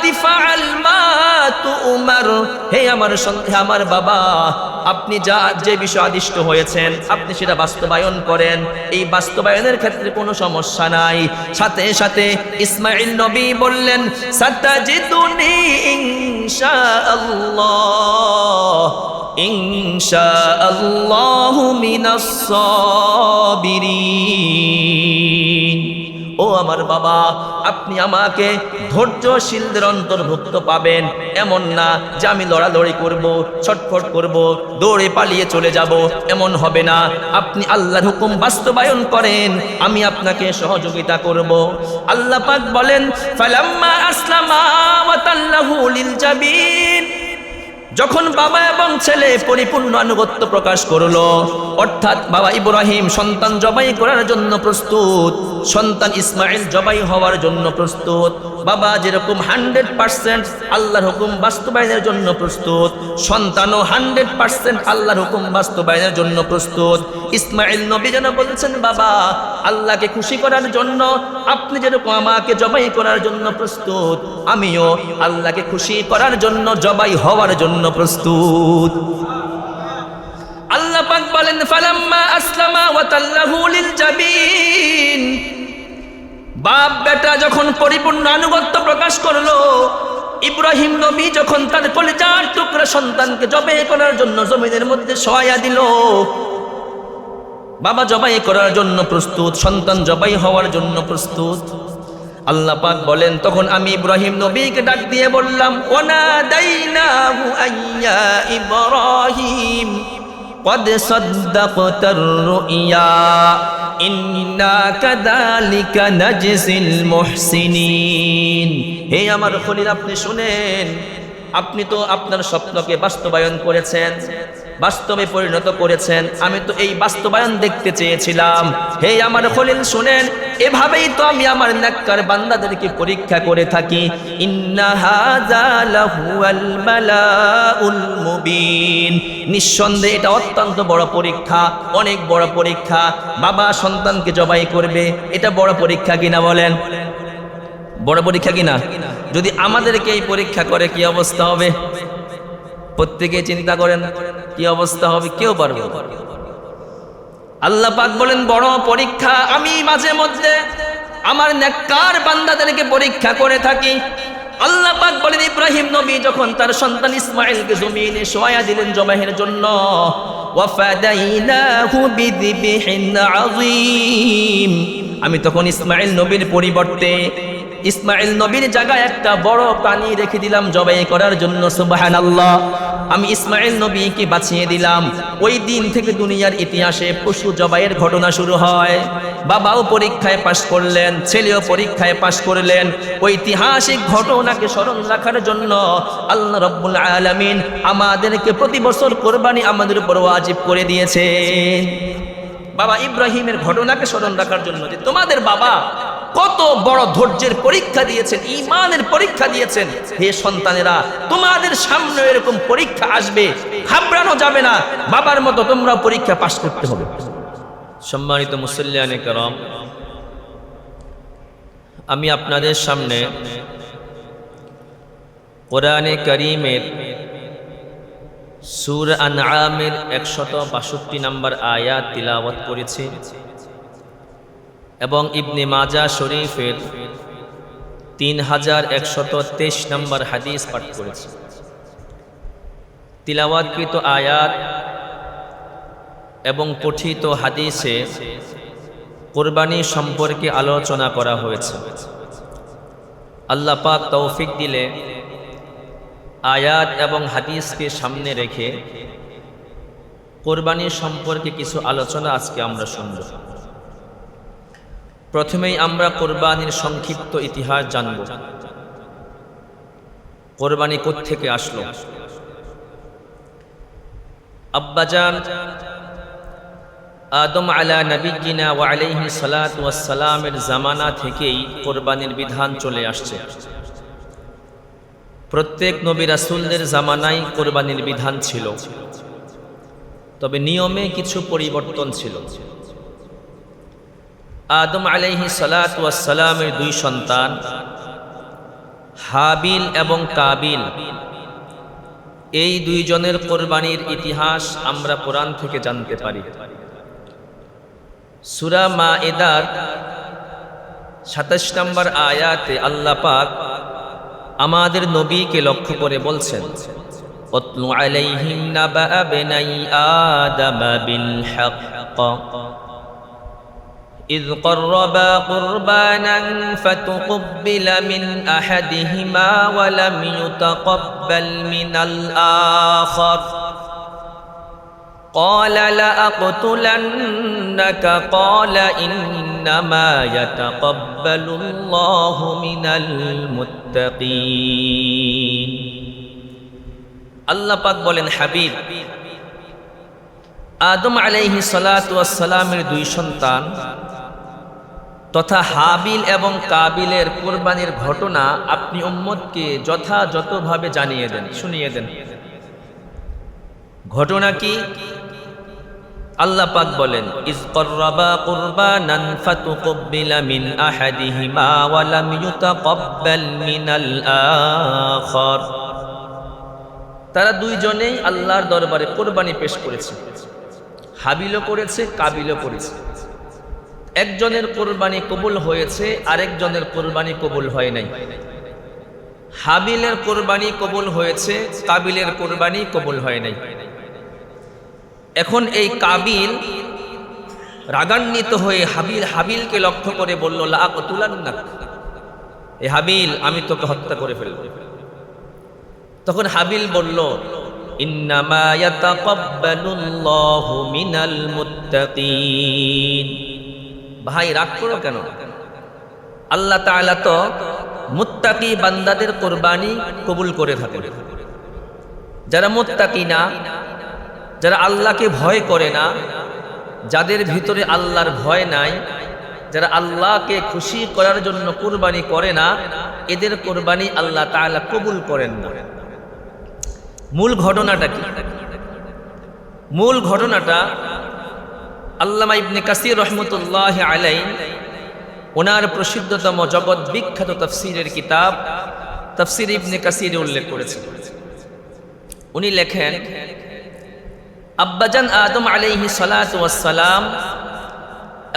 আবাতি ফাআল মা তুমার, হে আমার বাবা, আপনি যে বিষয় আদিষ্ট হয়েছেন আপনি সেটা বাস্তবায়ন করেন, এই বাস্তবায়নের ক্ষেত্রে কোনো সমস্যা নাই। সাথে সাথে ইসমাঈল নবী বললেন, সাতাজিদুনি ইনশাআল্লাহু মিনাস সাবিরিন। ও আমার বাবা, আপনি আমাকে ধৈর্যশীলদের অন্তর্ভুক্ত পাবেন। এমন না যে আমি লড়ালড়ি করব, ছটফট করব, দৌড়ে পালিয়ে চলে যাব, এমন হবে না। আপনি আল্লাহর হুকুম বাস্তবায়ন করেন, আমি আপনাকে সহযোগিতা করব। আল্লাহ পাক বলেন, ফালাম্মা আসলামা ওয়া তাল্লাহু লিল জাবিন, যখন বাবা এবং ছেলে পরিপূর্ণ আনুগত্য প্রকাশ করলো, অর্থাৎ বাবা ইব্রাহিম সন্তান জবাই করার জন্য প্রস্তুত, সন্তান ইসমাঈল জবাই হওয়ার জন্য প্রস্তুত। বাবা যেরকম 100% আল্লাহর হুকুম বাস্তবায়নের জন্য প্রস্তুত, সন্তানও 100% আল্লাহর হুকুম বাস্তবায়নের জন্য প্রস্তুত। ইসমাঈল নবী যেন বলছেন, বাবা আল্লাহকে খুশি করার জন্য আপনি যেরকম আমাকে জবাই করার জন্য প্রস্তুত, আমিও আল্লাহকে খুশি করার জন্য জবাই হওয়ার জন্য প্রস্তুত। আল্লাহ পাক বলেন, ফালাম্মা আসলামা ওয়া তাল্লাহু লিল জাবিন, বাপ বেটা যখন পরিপূর্ণ আনুগত্য প্রকাশ করলো, ইব্রাহিম নবী যখন তার কলিজার টুকরা সন্তানকে জবাই করার জন্য জমিনের মধ্যে শোয়া দিল, বাবা জবাই করার জন্য প্রস্তুত, সন্তান জবাই হওয়ার জন্য প্রস্তুত। আল্লাহ পাক বলেন, তখন আমি ইব্রাহিম নবীকে ডাক দিয়ে বললাম, ওয়ানাদাইনাহু আইয়া ইব্রাহিম قد صدقت الرؤيا إنا كذلك نجزي المحسنين। হে আমার খলিল, আপনি শুনেন, আপনি তো আপনার স্বপ্নকে বাস্তবায়ন করেছেন, বাস্তবে পরিণত করেছেন, আমি তো এই বাস্তবায়ন দেখতে চেয়েছিলাম। হে আমার খলিল শুনেন, এভাবেই তো আমি আমার নেককার বান্দাদেরকে পরীক্ষা করে থাকি। ইন্না হাযা লাহুয়াল বালাউল মুবিন, নিঃসন্দেহে এটা অত্যন্ত বড় পরীক্ষা, অনেক বড় পরীক্ষা। বাবা সন্তানকে জবাই করবে, এটা বড় পরীক্ষা কিনা বলেন? বড় পরীক্ষা কিনা? যদি আমাদেরকে এই পরীক্ষা করে কি অবস্থা হবে? প্রত্যেকে চিন্তা করেন কি অবস্থা হবে, কেউ পারবে। আল্লাহ পাক বলেন, বড় পরীক্ষা আমি মাঝে মধ্যে আমার নেককার বান্দাদেরকে পরীক্ষা করে থাকি। আল্লাহ পাক বলেন, ইব্রাহিম নবী যখন তার সন্তান ইসমাঈলকে জমিনে শোয়া দিলেন জবাইয়ের জন্য, ওয়াফাদাইনাহু বিযিবহিন আযীম, আমি তখন ইসমাঈল নবীর পরিবর্তে ইসমাঈল নবীর জায়গায় একটা বড় প্রাণী রেখে দিলাম জবাই করার জন্য। সুবহানাল্লাহ, আমি ইসমাঈল নবীকে বাঁচিয়ে দিলাম। ওই দিন থেকে দুনিয়ার ইতিহাসে পশু জবাইয়ের ঘটনা শুরু হয়। বাবাও পরীক্ষায় পাশ করলেন, ছেলেও পরীক্ষায় পাশ করলেন। ঐতিহাসিক ঘটনাকে স্মরণ রাখার জন্য আল্লাহ রাব্বুল আলামিন আমাদেরকে প্রতি বছর কোরবানি আমাদের উপর ওয়াজিব করে দিয়েছে। বাবা ইব্রাহিমের ঘটনাকে স্মরণ রাখার জন্য যে তোমাদের বাবা কত বড় ধৈর্যের পরীক্ষা দিয়েছেন, ঈমানের পরীক্ষা দিয়েছেন। হে সন্তানেরা, তোমাদের সামনে এরকম পরীক্ষা আসবে, ঘাবড়ানো যাবে না, বাবার মতো তোমরা পরীক্ষা পাস করতে হবে। সম্মানিত মুসল্লিয়ানে কেরাম, আমি আপনাদের সামনে কোরআনে কারীমের সূরা আনআমের 162 নম্বর আয়াত তিলাওয়াত করেছি এবং ইবনে মাজাহ শরীফের 3123 নম্বর হাদিস পাঠ করেছি। তিলাওয়াতকৃত আয়াত এবং পঠিত হাদিসে কুরবানি সম্পর্কে আলোচনা করা হয়েছে। আল্লাহ পাক তৌফিক দিলে আয়াত এবং হাদিসকে সামনে রেখে কুরবানি সম্পর্কে কিছু আলোচনা আজকে আমরা শুনব। প্রথমেই আমরা কুরবানির সংক্ষিপ্ত ইতিহাস জানব। কুরবানি কোত্থেকে আসলো? আব্বাজান আদম আলা নবিয়্যিনা ওয়া আলাইহি সালাতু ওয়াস সালামের জামানা থেকেই কুরবানির বিধান চলে আসছে। প্রত্যেক নবী রাসূলদের জামানায় কুরবানির বিধান ছিল, তবে নিয়মে কিছু পরিবর্তন ছিল। আদম আলাইহি সালাতু ওয়াস সালামের দুই সন্তান হাবিল এবং কাবিল এই দুইজনের কোরবানির ইতিহাস আমরা কোরআন থেকে জানতে পারি। সূরা মাঈদার ২৭ নম্বর আয়াতে আল্লাহ পাক আমাদের নবীকে লক্ষ্য করে বলছেন, উতলু আলাইহিম নাবা বনাই আদম বিল হক إذ قربا قربانا فتقبل من أحدهما ولم يتقبل من الآخر قال لأقتلنك قال إنما يتقبل الله من المتقين আল্লাহ পাক বলেন, হাবিব আদম আলাইহিস সালাতু ওয়াস সালামের দুই সন্তান তথা হাবিল এবং কাবিলের কুরবানির ঘটনা আপনি উম্মতকে যথাযথভাবে জানিয়ে দেন, শুনিয়ে দেন। ঘটনা কি? আল্লাহ পাক বলেন, ইজ কররাবা কুরবানান ফাতুকবিলা মিন আহাদিহিমা ওয়া লাম ইউতাকাব্বাল মিনাল আখার। তারা দুইজনেই আল্লাহর দরবারে কুরবানি পেশ করেছে, হাবিলও করেছে, কাবিলও করেছে। একজনের কোরবানি কবুল হয়েছে, আরেকজনের কোরবানি কবুল হয় নাই। হাবিলের কোরবানি কবুল হয়েছে, কাবিলের কোরবানি কবুল হয় নাই। এখন এই কাবিল রাগান্বিত হয়ে হাবিলকে লক্ষ্য করে বলল, লাআকতুলান্নাক, এ হাবিল আমি তোকে হত্যা করে ফেলব। তখন হাবিল বলল, ইন্নামা ইয়াতাকাব্বালুল্লাহু মিনাল মুত্তাকিন। ভাই রাগ করো কেন? আল্লাহ তাআলা তো মুত্তাকি বান্দাদের কোরবানি কবুল করে থাকেন। যারা মুত্তাকি না, যারা আল্লাহকে ভয় করে না, যাদের ভিতরে আল্লাহর ভয় নাই, যারা আল্লাহকে খুশি করার জন্য কোরবানি করে না, এদের কোরবানি আল্লাহ তাআলা কবুল করেন না। মূল ঘটনাটা কি? মূল ঘটনাটা আল্লামা ইবনে কাসির রহমতুল্লাহি আলাইহি ওনার প্রসিদ্ধতম জগৎ বিখ্যাত তাফসীরের কিতাব তাফসীর ইবনে কাসিরে উল্লেখ করেছেন। উনি লেখেন, আব্বাজান আদম আলাইহিস সালাতু ওয়াস সালাম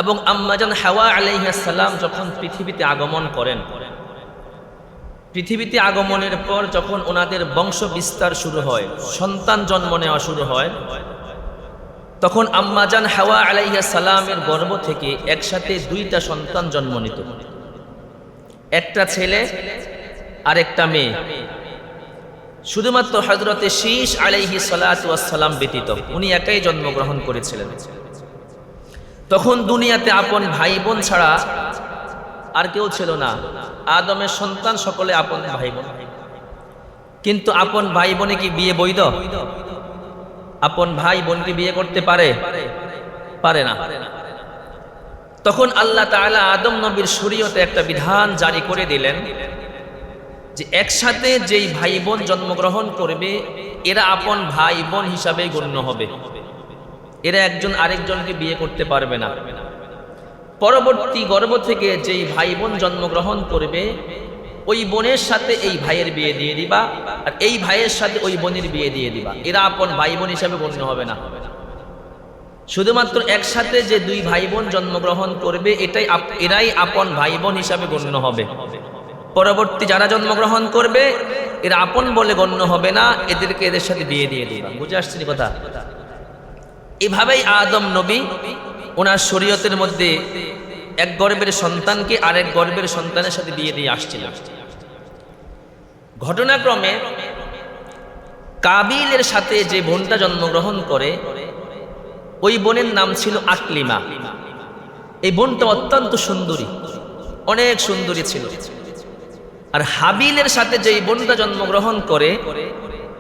এবং আম্মাজান হাওয়া আলাইহিস সালাম যখন পৃথিবীতে আগমন করেন, পৃথিবীতে আগমনের পর যখন ওনাদের বংশ বিস্তার শুরু হয়, সন্তান জন্ম নেওয়া শুরু হয়, তখন আম্মাজান হাওয়া আলাইহিস সালামের গর্ভ থেকে একসাথে দুইটা সন্তান জন্ম নিত, একটা ছেলে আর একটা মেয়ে। শুধুমাত্র হযরতে শীশ আলাইহিস সালাতু ওয়াস সালাম ব্যতীত উনি একাই জন্মগ্রহণ করেছিলেন। তখন দুনিয়াতে আপন ভাই বোন ছাড়া আর কেউ ছিল না। আদমের সন্তান সকলে আপন ভাই বোন, কিন্তু আপন ভাই বোনে কি বিয়ে বৈধ? আপন ভাই বোনকে বিয়ে করতে পারে? পারে না। তখন আল্লাহ তাআলা আদম নবীর শরীয়তে একটা বিধান জারি করে দিলেন যে একসাথে যেই ভাই বোন জন্মগ্রহণ করবে এরা আপন ভাই বোন হিসাবে গণ্য হবে, এরা একজন আরেকজনকে বিয়ে করতে পারবে না। পরবর্তী গর্ভ থেকে যেই ভাই বোন জন্মগ্রহণ করবে ওই বোনের সাথে এই ভাইয়ের বিয়ে দিয়ে দিবা, আর এই ভাইয়ের সাথে ওই বোনের বিয়ে দিয়ে দিবা, এরা আপন ভাই বোন হিসাবে গণ্য হবে না। শুধুমাত্র একসাথে যে দুই ভাই বোন জন্মগ্রহণ করবে এরাই আপন ভাই বোন হিসাবে গণ্য হবে। পরবর্তী যারা জন্মগ্রহণ করবে এরা আপন বলে গণ্য হবে না, এদেরকে এদের সাথে বিয়ে দিয়ে দিবা। বুঝে আসছে কথা? এভাবেই আদম নবী ওনার শরীয়তের মধ্যে এক গর্ভের সন্তানকে আরেক গর্ভের সন্তানের সাথে বিয়ে দিয়ে আসছিলেন। ঘটনাক্রমে কাবিলের সাথে যে বোনটা জন্মগ্রহণ করে ওই বোনের নাম ছিল আকলিমা। এই বোনটা অত্যন্ত সুন্দরী, অনেক সুন্দরী ছিল। আর হাবিলের সাথে যে বোনটা জন্মগ্রহণ করে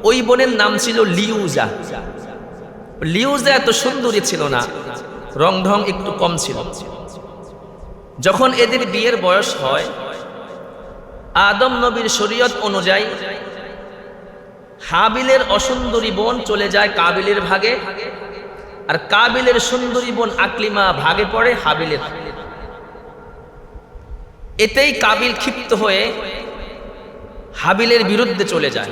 ওই বোনের নাম ছিল লিউজা। লিউজা এত সুন্দরী ছিল না, রং ঢং একটু কম ছিল। যখন এদের বিয়ের বয়স হয়, আদম নবীর শরীয়ত অনুযায়ী হাবিলের অসুন্দরী বোন চলে যায় কাবিলের ভাগে, আর কাবিলের সুন্দরী বোন আকলিমা ভাগে পড়ে হাবিলের। এতেই কাবিল ক্ষিপ্ত হয়ে হাবিলের বিরুদ্ধে চলে যায়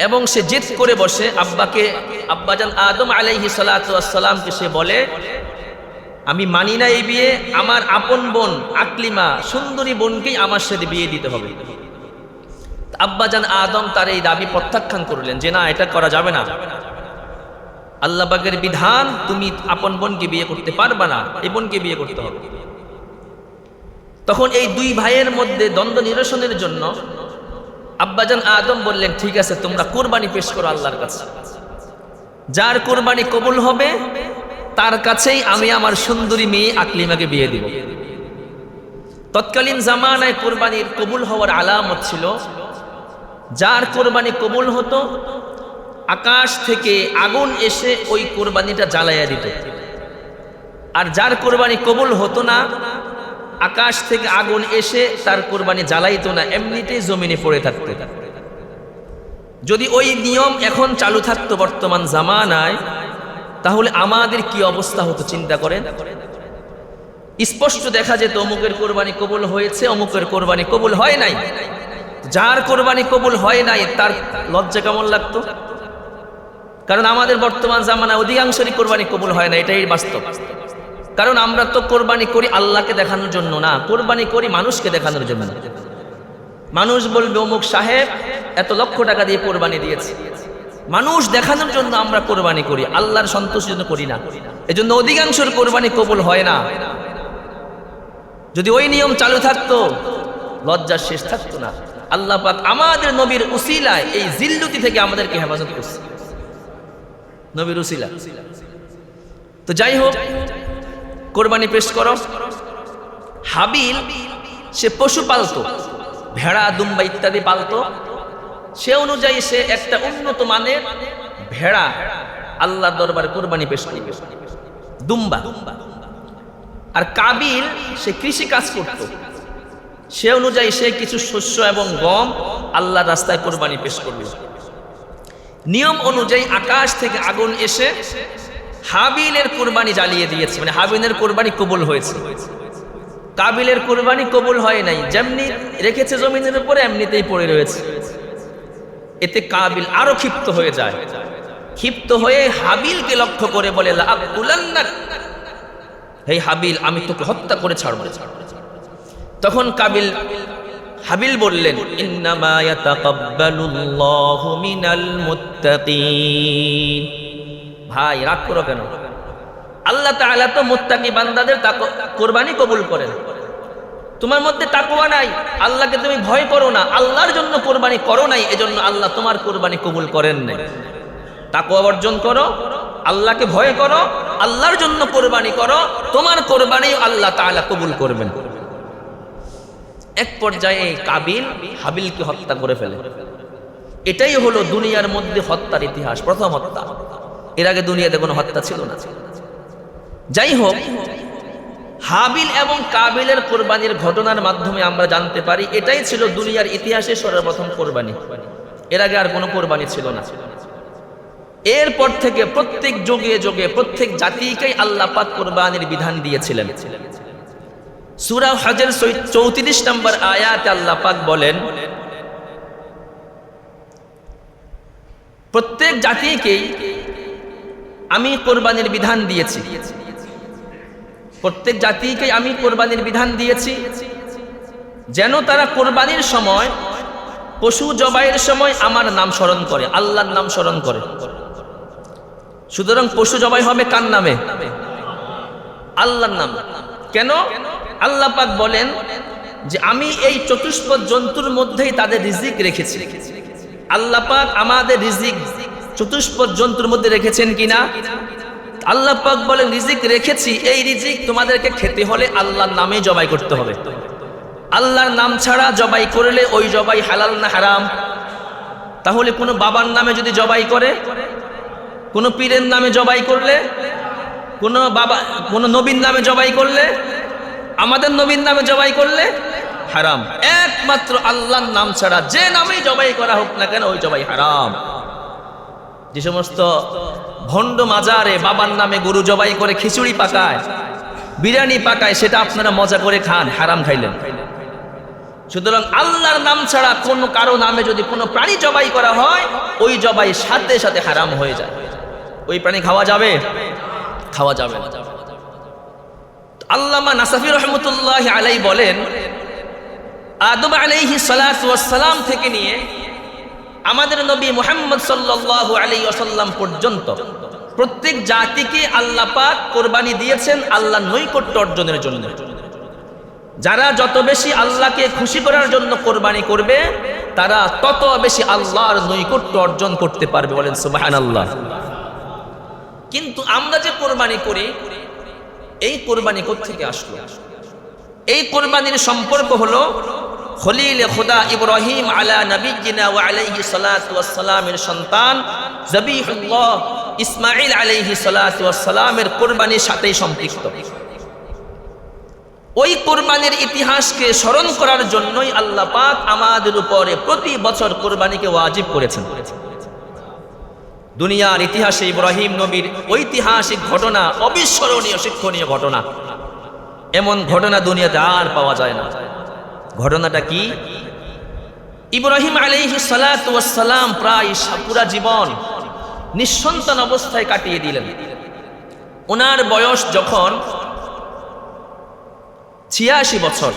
এবং সে জেদ করে বসে আব্বাজান আদম আলাইহিস সালাতু ওয়াস সালামকে সে বলে, আমি মানি না এই বিয়ে, আমার আপন বোন আকলিমা সুন্দরী বোনকেই আমার সাথে বিয়ে দিতে হবে। আব্বাজান আদম তার এই দাবি প্রত্যাখ্যান করলেন যে না, এটা করা যাবে না, আল্লাহ পাকের বিধান, তুমি আপন বোনকে বিয়ে করতে পারবা না, এই বোনকে বিয়ে করতে হবে। তখন এই দুই ভাইয়ের মধ্যে দ্বন্দ্ব নিরসনের জন্য আব্বাজান আদম বললেন, ঠিক আছে, তোমরা কুরবানি পেশ করো আল্লাহর কাছে, যার কুরবানি কবুল হবে তার কাছেই আমি আমার সুন্দরী মেয়ে আকলিমাকে বিয়ে দিব। তৎকালীন জামানায় কুরবানির কবুল হওয়ার আলামত ছিল, যার কুরবানি কবুল হতো আকাশ থেকে আগুন এসে ওই কুরবানিটা জ্বালাইয়া দিত, আর যার কুরবানি কবুল হতো না আকাশ থেকে আগুন এসে তার কুরবানি জ্বালাইতো না, এমনিতেই জমিনে পড়ে থাকতো। যদি ওই নিয়ম এখন চালু থাকতো বর্তমান জামানায়, তাহলে আমাদের কি অবস্থা হতো চিন্তা করেন। স্পষ্ট দেখা যেত অমুকের কোরবানি কবুল হয়েছে, অমুকের কোরবানি কবুল হয় নাই। যার কোরবানি কবুল হয় নাই তার লজ্জা কেমন লাগতো? কারণ আমাদের বর্তমান জামানায় অধিকাংশেরই কোরবানি কবুল হয় না, এটাই বাস্তব। কারণ আমরা তো কোরবানি করি আল্লাহকে দেখানোর জন্য না, কোরবানি করি মানুষকে দেখানোর জন্য। মানুষ বলবে অমুক সাহেব এত লক্ষ টাকা দিয়ে কোরবানি দিয়েছে, মানুষ দেখানোর জন্য আমরা কোরবানি করি, আল্লাহর সন্তুষ্টির জন্য করি না। এজন্য অধিকাংশের কোরবানি কবুল হয় না। যদি ওই নিয়ম চালু থাকতো লজ্জার শেষ থাকতো না। আল্লাহ পাক আমাদের নবীর উসিলায় এই জিল্লুতি থেকে আমাদেরকে হেফাজত করছে, নবীর উসিলা। তো যাই হোক, কোরবানি পেশ করো। হাবিল সে পশু পালতো, ভেড়া দুম্বা ইত্যাদি পালতো। সে অনুযায়ী সে একটা উন্নত মানের ভেড়া আল্লাহর দরবারে কোরবানি পেশ করবে, দুম্বা। আর কাবিল সে কৃষি কাজ করত, সে অনুযায়ী সে কিছু শস্য এবং গম আল্লাহর রাস্তায় কোরবানি পেশ করবে। নিয়ম অনুযায়ী আকাশ থেকে আগুন এসে হাবিলের কোরবানি জ্বালিয়ে দিয়েছে, মানে হাবিলের কোরবানি কবুল হয়েছে, কাবিলের কোরবানি কবুল হয় নাই। যেমনি রেখেছে জমিনের উপরে এমনিতেই পড়ে রয়েছে। এতে কাবিল আরো ক্ষিপ্ত হয়ে যায়, ক্ষিপ্ত হয়ে হাবিলকে লক্ষ্য করে বলে, লাআকুলান্নাক, হে হাবিল আমি তোকে হত্যা করে ছাড়ব। তখন হাবিল বললেন, ইন্নামা ইয়াতাকাব্বালুল্লাহু মিনাল মুত্তাকিন। ভাই রাগ করো কেন? আল্লাহ তাআলা তো মুত্তাকি বান্দাদের কোরবানি কবুল করেন। তোমার মধ্যে তাকওয়া নাই, আল্লাহকে তুমি ভয় করো না, আল্লাহর জন্য কোরবানি করো নাই, এজন্য আল্লাহ তোমার কোরবানি কবুল করেন নাই। তাকওয়া অর্জন করো, আল্লাহকে ভয় করো, আল্লাহর জন্য কোরবানি করো, তোমার কোরবানি আল্লাহ তাআলা কবুল করবেন। এক পর্যায়ে কাবিল হাবিলকে হত্যা করে ফেলে। এটাই হলো দুনিয়ার মধ্যে হত্যার ইতিহাস, প্রথম হত্যা। এর আগে দুনিয়াতে কোনো হত্যা ছিল না। যাই হোক, হাবিল এবং কাবিলের কোরবানির ঘটনার মাধ্যমে আমরা জানতে পারি এটাই ছিল দুনিয়ার ইতিহাসে সর্বপ্রথম কোরবানি। এর আগে আর কোনো কোরবানি ছিল না। এরপর থেকে প্রত্যেক যুগে যুগে প্রত্যেক জাতিকেই আল্লাহ পাক কোরবানির বিধান দিয়েছিলেন। সূরা হজের 34 নম্বর আয়াতে আল্লাহ পাক বলেন, প্রত্যেক জাতিকেই আমি কোরবানির বিধান দিয়েছি, প্রত্যেক জাতিকে আমি কোরবানির বিধান দিয়েছি যেন তারা কোরবানির সময়, পশু জবাইয়ের সময় আমার নাম স্মরণ করে, আল্লাহর নাম স্মরণ করে। সুতরাং পশু জবাই হবে কার নামে? আল্লাহর নাম। কেন? আল্লাহ পাক বলেন যে আমি এই চতুষ্পদ জন্তুর মধ্যেই তাদের রিজিক রেখেছি। আল্লাহ পাক আমাদের রিজিক চতুষ্পদ জন্তুর মধ্যে রেখেছেন কিনা? আল্লাহ পাক বলেন রিজিক রেখেছি, এই রিজিক তোমাদেরকে খেতে হলে আল্লাহর নামে জবাই করতে হবে। আল্লাহর নাম ছাড়া জবাই করলে ওই জবাই হালাল না হারাম? তাহলে কোনো বাবার নামে যদি জবাই করে, কোনো পীরের নামে জবাই করলে, কোনো নবীর নামে জবাই করলে, আমাদের নবীর নামে জবাই করলে হারাম। একমাত্র আল্লাহর নাম ছাড়া যে নামেই জবাই করা হোক না কেন ওই জবাই হারাম। যে সমস্ত ভণ্ড মাজারে বাবার নামে গরু জবাই করে খিচুড়ি পাকায়, বিরিয়ানি পাকায়, সেটা আপনারা মজা করে খান, হারাম খাইলেন। সুতরাং আল্লাহর নাম ছাড়া কোনো কারো নামে যদি কোনো প্রাণী জবাই করা হয়, ওই জবাই সাথে সাথে হারাম হয়ে যায়। ওই প্রাণী খাওয়া যাবে? খাওয়া যাবে না। আল্লামা নাসাফি রহমতুল্লাহ আলাই বলেন, আদম আলাইহিস সালাতু ওয়াস সালাম থেকে নিয়ে আমাদের নবী মুহাম্মদ সাল্লাল্লাহু আলাইহি ওয়াসাল্লাম পর্যন্ত প্রত্যেক জাতিকে আল্লাহ পাক কোরবানি দিয়েছেন আল্লাহর নৈকট্য অর্জনের জন্য। যারা যত বেশি আল্লাহকে খুশি করার জন্য কোরবানি করবে, তারা তত বেশি আল্লাহর নৈকট্য অর্জন করতে পারবে। বলেন সুবহানাল্লাহ। কিন্তু আমরা যে কোরবানি করি, এই কোরবানি কোত্থেকে আসলো? এই কোরবানির সম্পর্ক হলো খলিল খুদা ইব্রাহিম আলা নবিয়িনা ওয়া আলাইহি সালাতু ওয়াস সালামের সন্তান যাবিহুল্লাহ ইসমাঈল আলাইহি সালাতু ওয়াস সালামের কোরবানির সাথেই সম্পৃক্ত। ওই কোরবানির ইতিহাসকে স্মরণ করার জন্যই আল্লাহ পাক আমাদের উপরে প্রতি বছর কোরবানিকে ওয়াজিব করেছেন। দুনিয়ার ইতিহাসে ইব্রাহিম নবীর ঐতিহাসিক ঘটনা, অবিস্মরণীয় শিক্ষণীয় ঘটনা, এমন ঘটনা দুনিয়াতে আর পাওয়া যায় না। ঘটনাটা কি? ইব্রাহিম আলাইহিস সালাতু ওয়াস সালাম প্রায় পুরা জীবন নিঃসন্তান অবস্থায় কাটিয়ে দিলেন। ওনার বয়স যখন 86 বছর,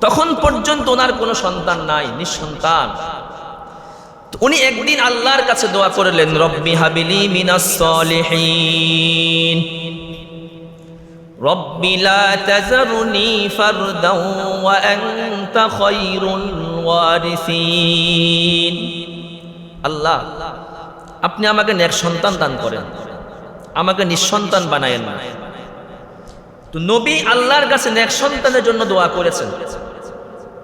তখন পর্যন্ত ওনার কোনো সন্তান নাই, নিঃসন্তান। উনি একদিন আল্লাহর কাছে দোয়া করলেন, রব্বি হাবিলি মিনাস সলিহিন, রব্বি লা তাযরুনি ফারদাও ওয়া আনতা খায়রুল ওয়ারিসিন। আল্লাহ, আপনি আমাকে নেক সন্তান দান করেন, আমাকে নিঃসন্তান বানায়েন না। তো নবী আল্লাহর কাছে নেক সন্তানের জন্য দোয়া করেছেন।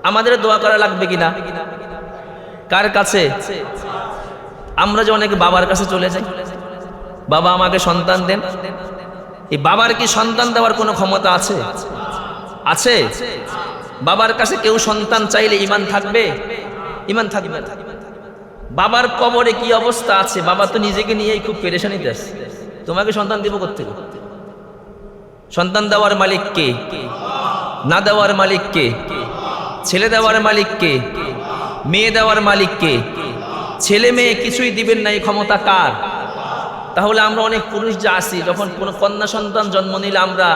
আমাদের দোয়া করা লাগবে কিনা? কার কাছে? আমরা যে অনেকে বাবার কাছে চলে যাই, বাবা আমাকে সন্তান দেন। এই বাবার কি সন্তান দেওয়ার কোনো ক্ষমতা আছে? আছে? বাবার কাছে কেউ সন্তান চাইলে ঈমান থাকবে? ঈমান থাকবে না। বাবার কবরে কি অবস্থা আছে? বাবা তো নিজেকে নিয়েই খুব পেরেশানিতে আছে। তোমাকে সন্তান দিব কোত্থেকে? সন্তান দেওয়ার মালিক কে? না দেওয়ার মালিক কে? ছেলে দেওয়ার মালিক কে? মেয়ে দেওয়ার মালিক কে? ছেলে মেয়ে কিছুই দিবেন না, এই ক্ষমতা কার? তাহলে আমরা অনেক পুরুষ যা আছি, যখন কোনো কন্যা সন্তান জন্ম নিলে আমরা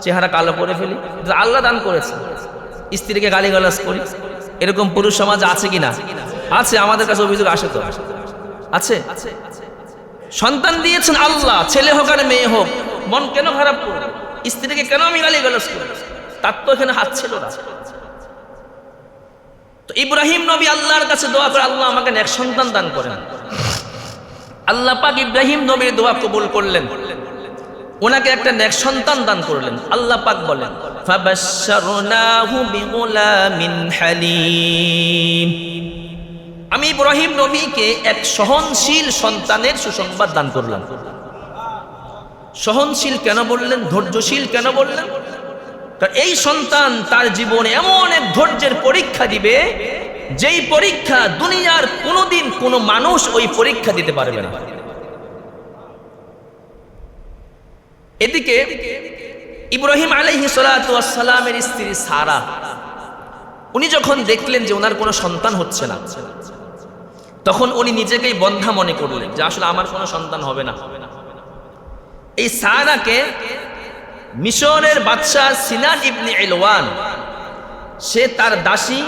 চেহারা কালো করে ফেলি। আল্লাহ দান করেছে, স্ত্রীকে গালিগালাজ করি। এরকম পুরুষ সমাজ আছে কিনা? আছে। আমাদের কাছে অভিযোগ আসে তো আছে। সন্তান দিয়েছেন আল্লাহ, ছেলে হোক আর মেয়ে হোক, মন কেন খারাপ করবে? স্ত্রীকে কেন আমি গালিগালাজ করি? তার তো এখানে হাত ছিল না। তো ইব্রাহিম নবী আল্লাহর কাছে দোয়া করে, আল্লাহ আমাকে নেক সন্তান দান করেন। আল্লাহ পাক ইব্রাহিম নবীর দোয়া কবুল করলেন, ওনাকে একটা নেক সন্তান দান করলেন। আল্লাহ পাক বলেন, ফাবাশশারনাহু বিগুলামিন হালিম, আমি ইব্রাহিম নবীকে এক সহনশীল সন্তানের সুসংবাদ দান করলাম। সহনশীল কেন বললেন? ধৈর্যশীল কেন বললেন? কারণ এই সন্তান তার জীবনে এমন এক ধৈর্যের পরীক্ষা দিবে, যেই পরীক্ষা দুনিয়ার কোনোদিন কোনো মানুষ ওই পরীক্ষা দিতে পারবে না। এদিকে ইব্রাহিম আলাইহিস সালাতু ওয়াস সালামের স্ত্রী সারা, উনি যখন দেখলেন যে ওনার কোনো সন্তান হচ্ছে না, তখন উনি নিজেকেই বন্ধা মনে করলেন যে আসলে আমার কোনো সন্তান হবে না। এই সারাকে মিশরের বাদশাহ সিনান ইবনে ইলওয়ান, সে তার দাসী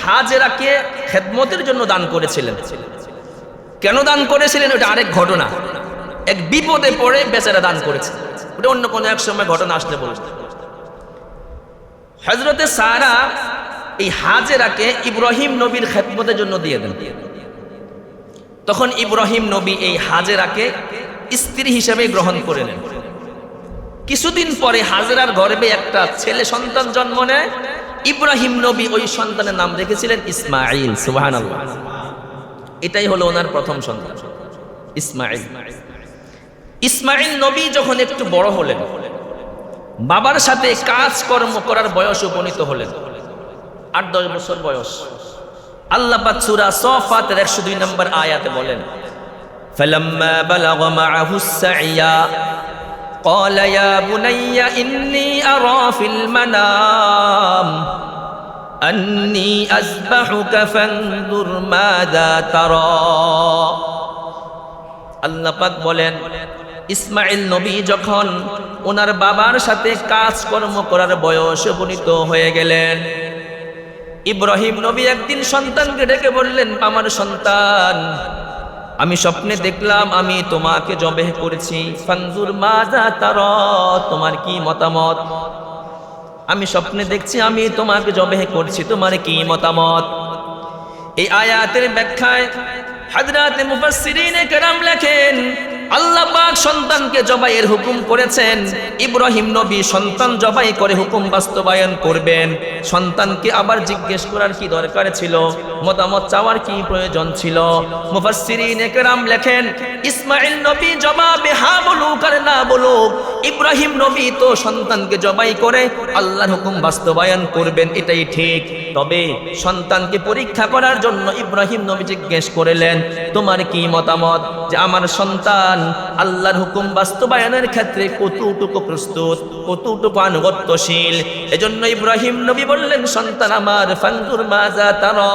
হাজেরাকে খেদমতের জন্য দান করেছিলেন। কেন দান করেছিলেন ওটা আরেক ঘটনা। এক বিপদে পড়ে বেচারা দান করেছে, ওটা অন্য কোনো এক সময় ঘটনা আসলে বলছে। হযরতে সারা এই হাজেরাকে ইব্রাহিম নবীর খেদমতের জন্য দিয়ে দেন। তখন ইব্রাহিম নবী এই হাজেরাকে স্ত্রী হিসেবে গ্রহণ করে নেন। কিছুদিন পরে হাজেরার গর্ভে একটা ছেলে সন্তান জন্ম নেয়। ইব্রাহিম নবী ওই সন্তানের নাম রেখেছিলেন ইসমাঈল। সুবহানাল্লাহ। এটাই হলো ওনার প্রথম সন্তান ইসমাঈল। ইসমাঈল নবী যখন একটু বড় হলেন, বাবার সাথে কাজকর্ম করার বয়স উপনীত হলেন, 8-10 বছর বয়স। আল্লাহ পাক সূরা সফাতের 102 নম্বর আয়াতে বলেন, ফালাম্মা বালাগা মাআহুস সাইয়া قال يا بني إني أرى في المنام আন্নী আযবাহুকা ফানজুর মাযা তারা। আল্লাহ পাক বলেন ইসমাঈল নবী যখন ওনার বাবার সাথে কাজকর্ম করার বয়সে উপনীত হয়ে গেলেন, ইব্রাহিম নবী একদিন সন্তানকে ডেকে বললেন, আমার সন্তান, আমি স্বপ্নে দেখলাম আমি তোমাকে জবেহ করেছি, ফানজুর মাযা তারা, তোমার কি মতামত? আমি স্বপ্নে দেখছি আমি তোমাকে জবেহ করছি, তোমার কি মতামত? এই আয়াতের ব্যাখ্যায় হযরতে মুফাসসিরিনে কেরাম লেখেন, আল্লাহ পাক সন্তানকে জবাইয়ের হুকুম করেছেন, ইব্রাহিম নবী সন্তান জবাই করে হুকুম বাস্তবায়ন করবেন। সন্তানকে আবার জিজ্ঞেস করার কি দরকার ছিল? মতামত চাওয়ার কি প্রয়োজন ছিল? মুফাসসিরিনে কেরাম লেখেন, ইসমাঈল নবী জবাবে হ্যাঁ বলুক আর না বলুক, ইব্রাহিম নবী তো সন্তানকে জবাই করে আল্লাহর হুকুম বাস্তবায়ন করবেন, এটাই ঠিক। তবে সন্তানকে পরীক্ষা করার জন্য ইব্রাহিম নবী জিজ্ঞেস করলেন, তোমার কি মতামত যে আমার সন্তান আল্লাহর হুকুম বাস্তবায়নের ক্ষেত্রে কতটুকু প্রস্তুত, কতটুকু আনুগত্যশীল? এজন্য ইব্রাহিম নবী বললেন, সন্তান আমার, ফানজুর মাযা তারা,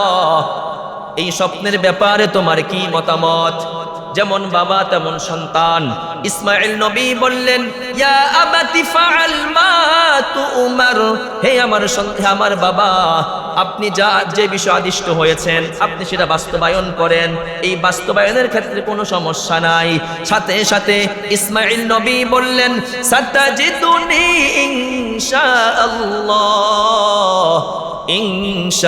এই স্বপ্নের ব্যাপারে তোমার কি মতামত? যেমন বাবা তেমন সন্তান। ইসমাঈল নবী বললেন, ইয়া আবাতি ফাআল মা তুমার, হে আমার বাবা, আপনি যে বিষয় আদিষ্ট হয়েছেন আপনি সেটা বাস্তবায়ন করেন, এই বাস্তবায়নের ক্ষেত্রে কোনো সমস্যা নাই। সাথে সাথে ইসমাঈল নবী বললেন, সাতাজিদুনি ইনশাআল্লাহ,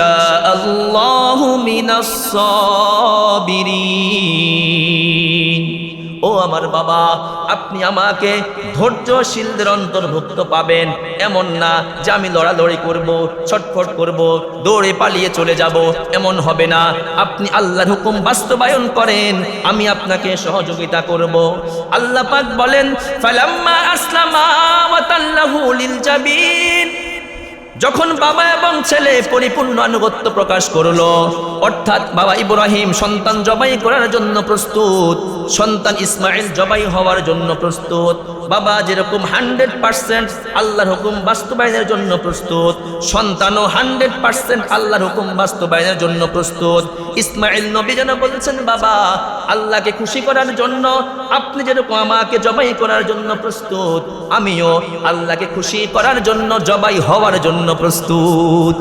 ইনশাআল্লাহু মিনাস সাবিরিন। ও আমার বাবা, আপনি আমাকে ধৈর্যশীলদের অন্তর্ভুক্ত পাবেন। এমন না যে আমি লড়ালড়ি করব, ছটফট করব, দৌড়ে পালিয়ে চলে যাব, এমন হবে না। আপনি আল্লাহর হুকুম বাস্তবায়ন করেন, আমি আপনাকে সহযোগিতা করব। আল্লাহ পাক বলেন, ফালাম্মা আসলামা ওয়া তাল্লাহু লিল জাবিন, যখন বাবা এবং ছেলে পরিপূর্ণ আনুগত্য প্রকাশ করলো, অর্থাৎ বাবা ইব্রাহিম সন্তান জবাই করার জন্য প্রস্তুত, সন্তান ইসমাঈল জবাই হওয়ার জন্য প্রস্তুত। বাবা যেরকম 100% আল্লাহর হুকুম বাস্তবায়নের জন্য প্রস্তুত, সন্তানও 100% আল্লাহর হুকুম বাস্তবায়নের জন্য প্রস্তুত। ইসমাঈল নবী যেন বলছেন, বাবা, আল্লাহকে খুশি করার জন্য আপনি যেরকম আমাকে জবাই করার জন্য প্রস্তুত, আমিও আল্লাহকে খুশি করার জন্য জবাই হওয়ার জন্য প্রস্তুত।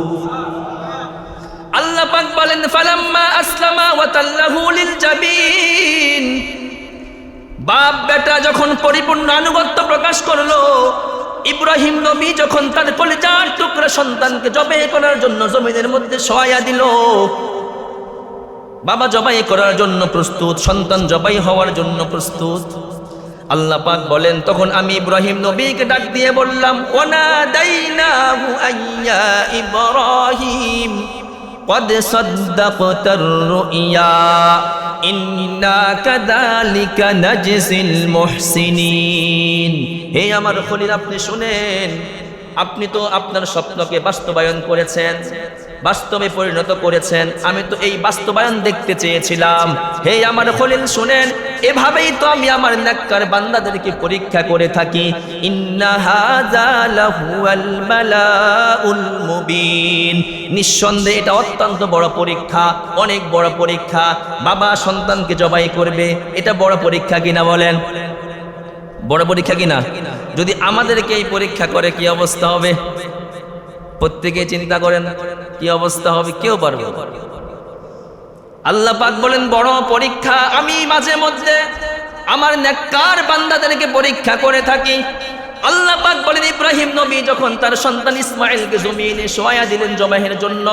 আল্লাহ পাক বলেন, ফালাম্মা আসলামা ওয়া তাল্লাহু লিল জাবিন, বাপ বেটা যখন পরিপূর্ণ আনুগত্য প্রকাশ করলো, ইব্রাহিম নবী যখন তার কলিজার টুকরা সন্তানকে জবাই করার জন্য জমিনের মধ্যে শোয়া দিল, বাবা জবাই করার জন্য প্রস্তুত, সন্তান জবাই হওয়ার জন্য প্রস্তুত। আল্লাহ পাক বলেন, তখন আমি ইব্রাহিম নবীকে ডাক দিয়ে বললাম, ওয়ানাদাইনাহু আইয়া ইব্রাহিম قد صدقت الرؤيا إنا كذلك نجزي المحسنين। হে আমার খলিল, আপনি শুনেন, আপনি তো আপনার স্বপ্নকে বাস্তবায়ন করেছেন, বাস্তবে পরিণত করেছেন, আমি তো এই বাস্তবায়ন দেখতে চেয়েছিলাম। হে আমার খলিল শুনেন, এভাবেই তো আমি আমার নেককার বান্দাদেরকে পরীক্ষা করে থাকি। ইন্না হাযা লাহুয়াল বালাউল মুবিন, নিঃসন্দেহে এটা অত্যন্ত বড় পরীক্ষা, অনেক বড় পরীক্ষা। বাবা সন্তানকে জবাই করবে, এটা বড় পরীক্ষা কিনা বলেন? বড় পরীক্ষা কিনা? যদি আমাদেরকে এই পরীক্ষা করে কি অবস্থা হবে? প্রত্যেকে চিন্তা করেন কি অবস্থা হবে, কেউ পারবে। আল্লাহ পাক বলেন, বড় পরীক্ষা আমি মাঝে মধ্যে আমার নেককার বান্দাদেরকে পরীক্ষা করে থাকি। আল্লাহ পাক বলেন, ইব্রাহিম নবী যখন তার সন্তান ইসমাঈলকে জমিনে শোয়া দিলেন জবাইয়ের জন্য,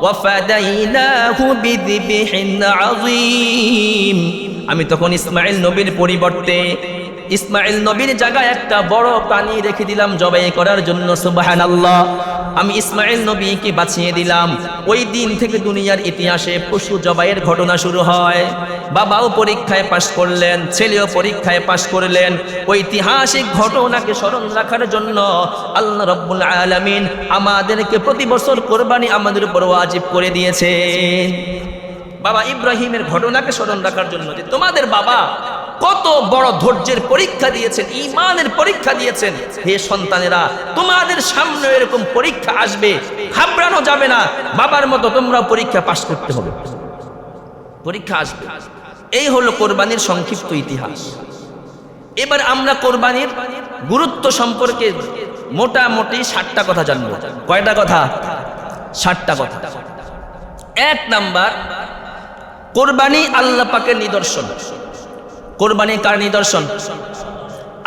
ওয়া ফাদাইনাহু বিযিবহিন আযীম, আমি তখন ইসমাঈল নবীর পরিবর্তে ইসমাঈল নবীর জায়গায় একটা বড় প্রাণী রেখে দিলাম জবাই করার জন্য। সুবহানাল্লাহ, আমি ইসমাঈল নবীকে বাঁচিয়ে দিলাম। ওই দিন থেকে দুনিয়ার ইতিহাসে পশু জবাইয়ের ঘটনা শুরু হয়। বাবাও পরীক্ষায় পাশ করলেন, ছেলেও পরীক্ষায় পাশ করলেন। ঐতিহাসিক ঘটনাকে স্মরণ রাখার জন্য আল্লাহ রাব্বুল আলামিন আমাদেরকে প্রতি বছর কোরবানি আমাদের উপর ওয়াজিব করে দিয়েছে। বাবা ইব্রাহিমের ঘটনাকে স্মরণ রাখার জন্য যে তোমাদের বাবা কত বড় ধৈর্যের পরীক্ষা দিয়েছেন, ঈমানের পরীক্ষা দিয়েছেন। হে সন্তানেরা, তোমাদের সামনে এরকম পরীক্ষা আসবে, ঘাবড়ানো যাবে না, বাবার মতো তোমরা পরীক্ষা পাশ করতে হবে, পরীক্ষা আসবে। এই হলো কোরবানির সংক্ষিপ্ত ইতিহাস। এবার আমরা কোরবানির গুরুত্ব সম্পর্কে মোটামুটি 60টা কথা জানবো। কয়টা কথা? 60টা কথা। 1 নাম্বার, কোরবানি আল্লাহ পাকের নিদর্শন। কোরবানি কার নিদর্শন?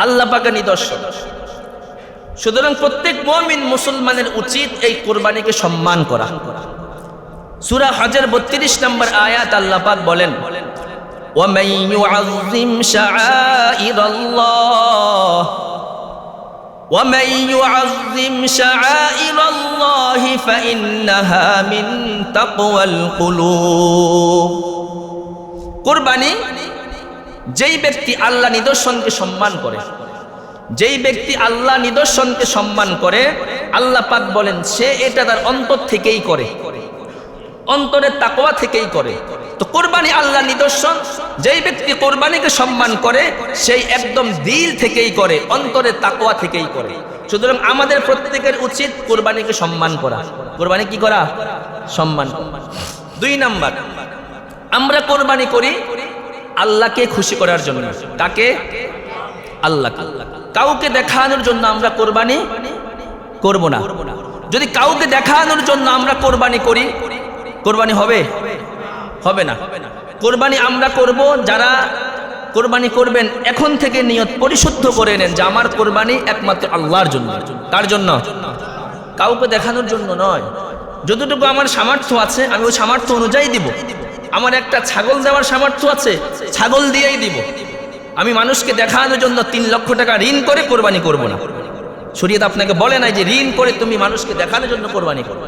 আল্লাহ পাকের নিদর্শন। সুতরাং প্রত্যেক মুমিন মুসলমানের উচিত এই কোরবানিকে সম্মান করা। সূরা হজের 32 নম্বর আয়াত আল্লাহ পাক বলেন, وَمَن يُعَظِّمْ شَعَائِرَ اللَّهِ وَمَن يُعَظِّمْ شَعَائِرَ اللَّهِ فَإِنَّهَا مِن تَقْوَى الْقُلُوبِ। কুরবানি যেই ব্যক্তি আল্লাহ নিদর্শনকে সম্মান করে, যেই ব্যক্তি আল্লাহ নিদর্শনকে সম্মান করে, আল্লাহ পাক বলেন সে এটা তার অন্তর থেকেই করে, অন্তরের তাকওয়া থেকেই করে। তো কোরবানি আল্লাহ নিদর্শন, যেই ব্যক্তি কোরবানিকে সম্মান করে সেই একদম দিল থেকেই করে, অন্তরের তাকওয়া থেকেই করে। সুতরাং আমাদের প্রত্যেকের উচিত কোরবানিকে সম্মান করা। কোরবানি কি করা? সম্মান। 2 নাম্বার, আমরা কোরবানি করি আল্লাহকে খুশি করার জন্য। কাকে? আল্লাহকে। কাউকে দেখানোর জন্য আমরা কোরবানি করব না। যদি কাউকে দেখানোর জন্য আমরা কোরবানি করি, কোরবানি হবে? হবে না। কোরবানি আমরা করব, যারা কোরবানি করবেন এখন থেকে নিয়ত পরিশুদ্ধ করে নেন যে আমার কোরবানি একমাত্র আল্লাহর জন্য। কার জন্য? কাউকে দেখানোর জন্য নয়। যতটুকু আমার সামর্থ্য আছে আমি ওই সামর্থ্য অনুযায়ী দিব। আমার একটা ছাগল দেওয়ার সামর্থ্য আছে, ছাগল দিয়েই দিব। আমি মানুষকে দেখানোর জন্য 3 লক্ষ টাকা ঋণ করে কোরবানি করব না। শরীয়ত আপনাকে বলে নাই যে ঋণ করে তুমি মানুষকে দেখানোর জন্য কোরবানি করবে।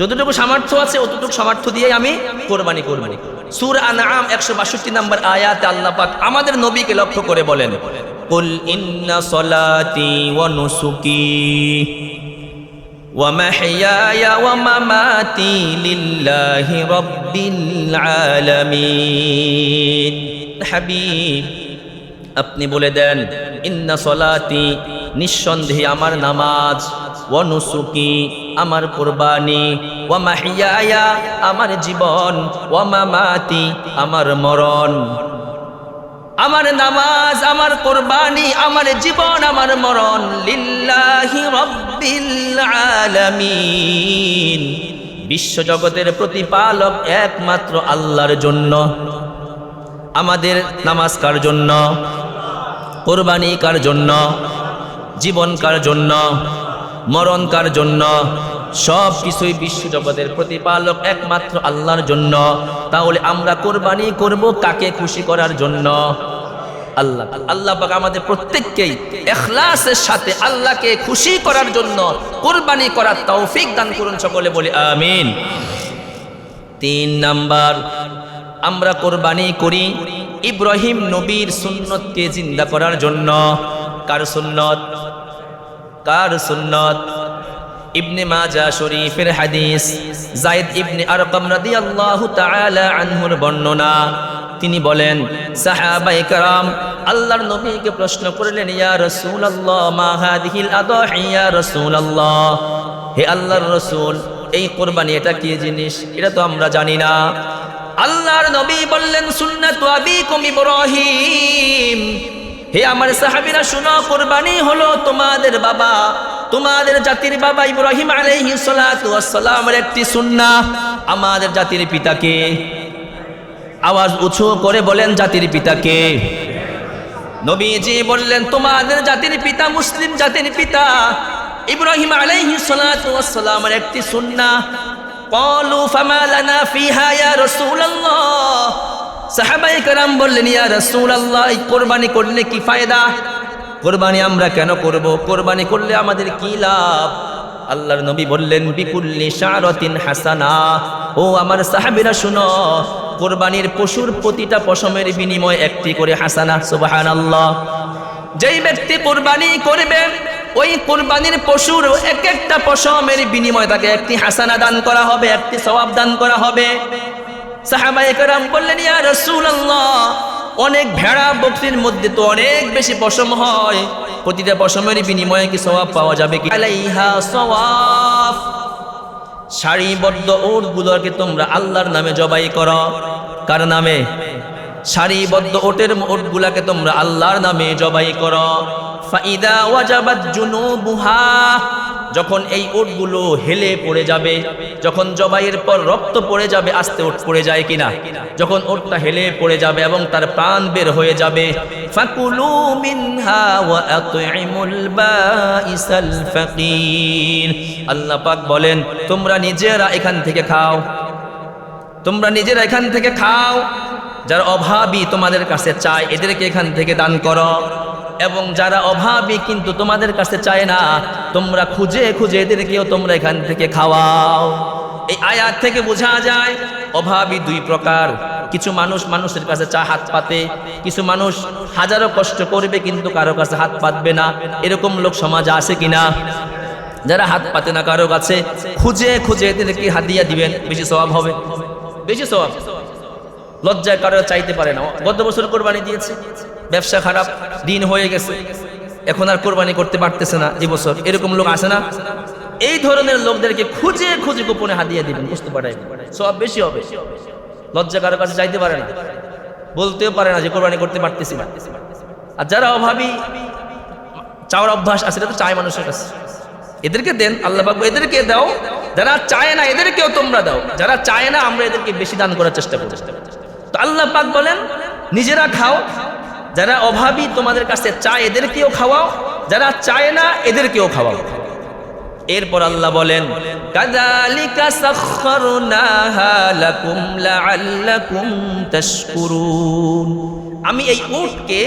যতটুকু সামর্থ্য আছে অতটুকু সামর্থ্য দিয়ে আমি কোরবানি করব। সূরা আনআম 162 নম্বর আয়াতে আল্লাহ পাক আমাদের নবীকে লক্ষ্য করে বলেন, কুল ইন্না সলাতি ওয়া নুসুকি ওয়া মাহইয়ায়া ওয়া মামাতি লিল্লাহি রাব্বিল আলামিন। হাবিব আপনি বলে দেন, ইন্না সলাতি নিঃসন্দেহে আমার নামাজ, ওয়া নুসুকি আমার কুরবানি, ওয়া মাহইয়ায়া আমার জীবন, ওয়া মামাতি আমার মরণ। আমার নামাজ, আমার কুরবানি, আমার জীবন, আমার মরণ লিল্লাহি রাব্বিল আলামিন, বিশ্ব জগতের প্রতিপালক একমাত্র আল্লাহর জন্য। আমাদের নামাজ কার জন্য? কুরবানি কার জন্য? জীবন কার জন্য? মরণ কার জন্য? সব কিছুই বিশ্ব জগতের প্রতিপালক একমাত্র আল্লাহর জন্য। তাহলে আমরা কোরবানি করব কাকে খুশি করার জন্য? আল্লাহ। আল্লাহ পাক আমাদের প্রত্যেককেই ইখলাসের সাথে আল্লাহকে খুশি করার জন্য কোরবানি করার তৌফিক দান করুন। সকলে বলি আমিন। 3 নাম্বার, আমরা কোরবানি করি ইব্রাহিম নবীর সুন্নতকে জিন্দা করার জন্য। কার সুন্নত? কার সুন্নত? ইবনে মাজাহ শরীফের হাদিস, যায়েদ ইবনে আরকাম রাদিয়াল্লাহু তাআলা আনহুর বর্ণনা। তিনি বলেন, সাহাবায়ে কেরাম আল্লাহর নবীকে প্রশ্ন করলেন, ইয়া রাসূলুল্লাহ মা হাদিহিল আদাহি ইয়া রাসূলুল্লাহ, হে আল্লাহর রাসূল এই কুরবানি এটা কি জিনিস? এটা তো আমরা জানি না। আল্লাহর নবী বললেন, সুন্নাতু আবিকুম ইব্রাহিম, হে আমার সাহাবীরা শুনো, কুরবানি হলো তোমাদের বাবা, তোমাদের জাতির বাবা ইব্রাহিম আলাইহিস সালাতু ওয়াস সালামের একটি সুন্নাহ। আমাদের জাতির পিতাকে, আওয়াজ উঁচু করে বলেন, জাতির পিতাকে? নবীজি বললেন, তোমাদের জাতির পিতা, মুসলিম জাতির পিতা ইব্রাহিম আলাইহিস সালাতু ওয়াস সালামের একটি সুন্নাহ। ক্বালু ফামা লানা ফিহা ইয়া রাসূলুল্লাহ, সাহাবায়ে কেরাম বললেন, ইয়া রাসূলুল্লাহ এই কুরবানি করলে কি ফায়দা? কুরবানি আমরা কেন করব? কুরবানি করলে আমাদের কি লাভ? আল্লাহর নবী বললেন, বিকুল্লি শারাতিন হাসানা, ও আমার সাহাবীরা শুনো, কুরবানির পশুর প্রতিটা পশমের বিনিময়ে একটি করে হাসানা। সুবহানাল্লাহ। যেই ব্যক্তি কুরবানি করবে ওই কুরবানির পশুর এক একটা পশমের বিনিময়ে তাকে একটি হাসানা দান করা হবে, একটি সওয়াব দান করা হবে। সাহাবায়ে কেরাম বললেন, ইয়া রাসূলুল্লাহ অনেক ভেড়া বকরির মধ্যে তো অনেক বেশি পশম হয়, প্রতিটা পশমের বিনিময়ে কি সওয়াব পাওয়া যাবে কি? আলাইহা সওয়াব, সারিবদ্ধ উটগুলোকে তোমরা আল্লাহর নামে জবাই করো। কার নামে? সারিবদ্ধ উটগুলাকে তোমরা আল্লাহর নামে জবাই করো। ফাইদা ওয়াজাবাত জুনুবুহা, যখন এই উটগুলো হেলে পড়ে যাবে, যখন জবাইয়ের পর রক্ত পড়ে যাবে, আস্তে উট পড়ে যায় কিনা, যখন উটটা হেলে পড়ে যাবে এবং তার প্রাণ বের হয়ে যাবে, ফাকুলু মিনহা ওয়া আতইমুল বাইসাল ফাকির, আল্লাহ পাক বলেন তোমরা নিজেরা এখান থেকে খাও, তোমরা নিজেরা এখান থেকে খাও। যারা অভাবী তোমাদের কাছে চায় এদেরকে এখান থেকে দান করো, এবং যারা অভাবী কিন্তু তোমাদের কাছে চায় না, তোমরা খুঁজে খুঁজে এদেরকেও তোমরা এখান থেকে খাওয়াও। এই আয়াত থেকে বোঝা যায় অভাবী দুই প্রকার। কিছু মানুষ মানুষের কাছে চা হাত পাতে, কিছু মানুষ হাজারো কষ্ট করবে কিন্তু কারো কাছে হাত পাতবে না। এরকম লোক সমাজে আছে কিনা? যারা হাত পাতে না কারো কাছে, খুঁজে খুঁজে এদেরকে হাদিয়া দিবেন, বেশি সওয়াব হবে, বেশি সওয়াব। লজ্জায় কারো চাইতে পারে না, গত বছর কোরবানি দিয়েছে, ব্যবসা খারাপ, দিন হয়ে গেছে, এখন আর কোরবানি করতে পারতেছে না এই বছর, এরকম লোক আসে না? এই ধরনের লোকদেরকে খুঁজে খুঁজে গোপনে হাদিয়া দিবেন, বুঝতে পারেন সওয়াব বেশি হবে। লজ্জা কারো কাছে চাইতে পারে না, বলতেও পারে না যে কোরবানি করতে পারতেছি না। আর যারা অভাবী, চাওয়ার অভ্যাস আছে, এটা তো চায় মানুষের কাছে, এদেরকে দেন, আল্লাহ পাক এদেরকে দাও। যারা চায় না এদেরকেও তোমরা দাও, যারা চায় না আমরা এদেরকে বেশি দান করার চেষ্টা করি। তো আল্লাহ পাক বলেন নিজেরা খাও, যারা অভাবী তোমাদের কাছে চায় এদেরকেও খাওয়াও, যারা চায় না এদেরকেও খাওয়াও। এরপর আল্লাহ বলেন কাযালিকা সাখখারনাহা লাকুম লাআল্লাকুম তাশকুরুন, আমি এই উটকে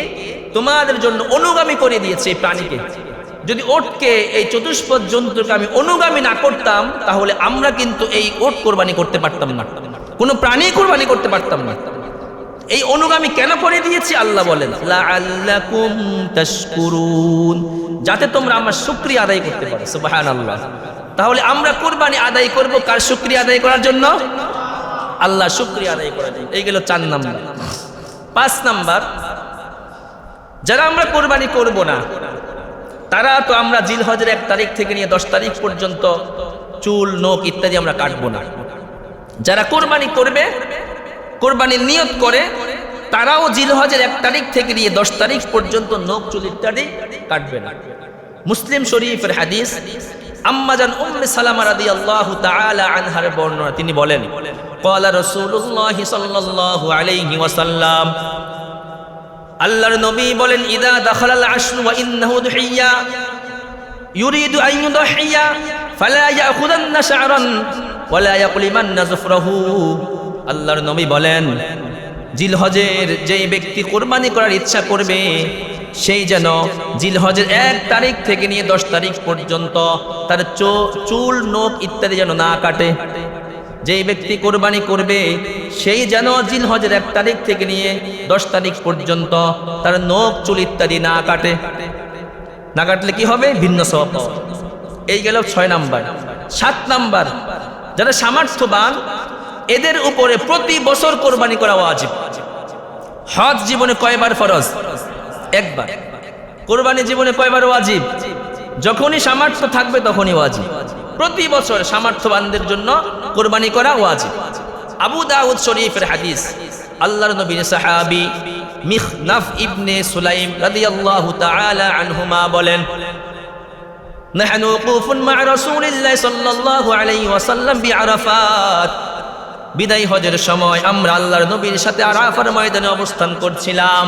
তোমাদের জন্য অনুগামী করে দিয়েছি। এই প্রাণীকে, যদি উটকে, এই চতুষ্পদ জন্তুকে আমি অনুগামী না করতাম তাহলে আমরা কিন্তু এই উট কোরবানি করতে পারতাম না, কোনো প্রাণী কোরবানি করতে পারতাম না। এই অনুগামী কেন করে দিয়েছি? আল্লাহ বলেন লাআল্লাকুম তাশকুরুন, যাতে তোমরা আমার শুকরিয়া আদায় করতে পারো। সুবহানাল্লাহ। তাহলে আমরা কুরবানি আদায় করব কার শুকরিয়া আদায় করার জন্য? আল্লাহ শুকরিয়া আদায় করার জন্য। এই গেল 4 নাম্বার। 5 নাম্বার, যারা আমরা কুরবানি করব না তারা তো আমরা জিলহজের 1 তারিখ থেকে নিয়ে 10 তারিখ পর্যন্ত চুল, নখ ইত্যাদি আমরা কাটবো না। যারা কুরবানি করবে, কোরবানির নিয়ত করে, তারাও জিলহজের 1 তারিখ থেকে নিয়ে 10 তারিখ পর্যন্ত নখ, চুল ইত্যাদি কাটবে না। মুসলিম শরীফের হাদিস, আম্মাজান উম্মে সালামা রাদিয়াল্লাহু তাআলা আনহার বর্ণনা, তিনি বলেন ক্বালা রাসূলুল্লাহ সাল্লাল্লাহু আলাইহি ওয়াসাল্লাম, আল্লাহর নবী বলেন ইদা দাখালাল আশরু ওয়া ইন্নাহু দুহিয়া ইউরিদু আন ইউদহিয়া ফালা ইয়াখুদান্না শা'রান ওয়ালা ইয়াকলিমান্না যুফরাহু। আল্লাহর নবী বলেন জিলহজের যেই ব্যক্তি কোরবানি করার ইচ্ছা করবে সেই যেন জিলহজের 1 তারিখ থেকে নিয়ে 10 তারিখ পর্যন্ত তার চুল, নখ ইত্যাদি যেন না কাটে। যেই ব্যক্তি কোরবানি করবে সেই যেন জিলহজের 1 তারিখ থেকে নিয়ে 10 তারিখ পর্যন্ত তার নখ, চুল ইত্যাদি না কাটে। না কাটলে কি হবে? ভিন্ন সওয়াব। এই গেল 6 নাম্বার। 7 নাম্বার, যারা সামর্থ্যবান এদের উপরে প্রতি বছর কোরবানি করা ওয়াজিব। হজ জীবনে কয়বার ফরজ? 1 বার। কোরবানি জীবনে কয়বার ওয়াজিব? যখনই সামর্থ্য থাকবে তখনই ওয়াজিব। প্রতি বছর সামর্থ্যবানদের জন্য কোরবানি করা ওয়াজিব। আবু দাউদ শরীফের হাদিস, আল্লাহর নবীর সাহাবী মিখনাফ ইবনে সুলাইম রাদিয়াল্লাহু তাআলা আনহুমা বলেন নাহনু ওকুফুন মা রাসূলিল্লাহ সাল্লাল্লাহু আলাইহি ওয়াসাল্লাম বিআরাফাত, বিদায় হজের সময় আমরা আল্লাহর নবীর সাথে আরাফার ময়দানে অবস্থান করছিলাম।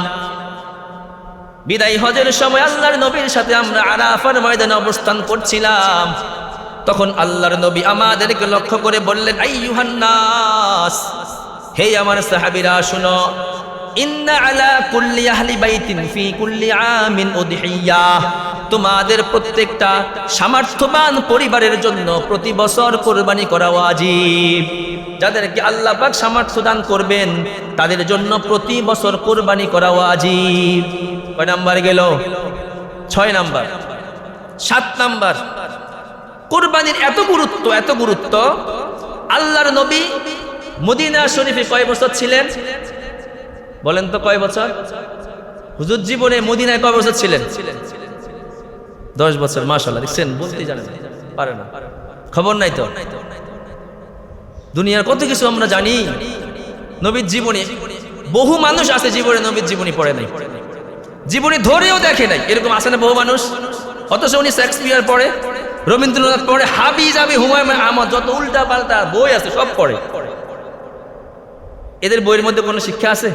বিদায় হজের সময় আল্লাহর নবীর সাথে আমরা আরাফার ময়দানে অবস্থান করছিলাম। তখন আল্লাহর নবী আমাদেরকে লক্ষ্য করে বললেন আইয়ুহান নাস, হে আমার সাহাবীরা শুনো, ইন্না আলা কুল্লি আহলি বাইতিন ফি কুল্লি আমিন উদহিয়া, তোমাদের প্রত্যেকটা সামর্থ্যবান পরিবারের জন্য প্রতি বছর কোরবানি করা ওয়াজিব। যাদেরকে আল্লাহ পাক সামর্থ্য দান করবেন তাদের জন্য প্রতি বছর কোরবানি করা ওয়াজিব। কয় নাম্বার গেল? 6 নাম্বার। 7 নাম্বার, কোরবানির এত গুরুত্ব, আল্লাহর নবী মদিনা শরীফে কয় বছর ছিলেন? বলেন তো কয় বছর? হুজুর জীবনে মদিনায় কয় বছর ছিলেন? 10 বছর। মাশাআল্লাহ, দেখছেন বলতে জানেন, পারে না, খবর নাই তো। দুনিয়ার কত কিছু আমরা জানি। নবীর জীবনী, বহু মানুষ আছে জীবনে নবীর জীবনী পড়ে নাই, জীবনী ধরেও দেখে নাই, এরকম আছে না বহু মানুষ। অথচ উনি শেক্সপিয়ার পড়ে, রবীন্দ্রনাথ পড়ে, হাবি জাবি হুমায়ুন আহমদ, যত উল্টা পাল্টা বই আছে সব পড়ে। এদের বইয়ের মধ্যে কোনো শিক্ষা আছে?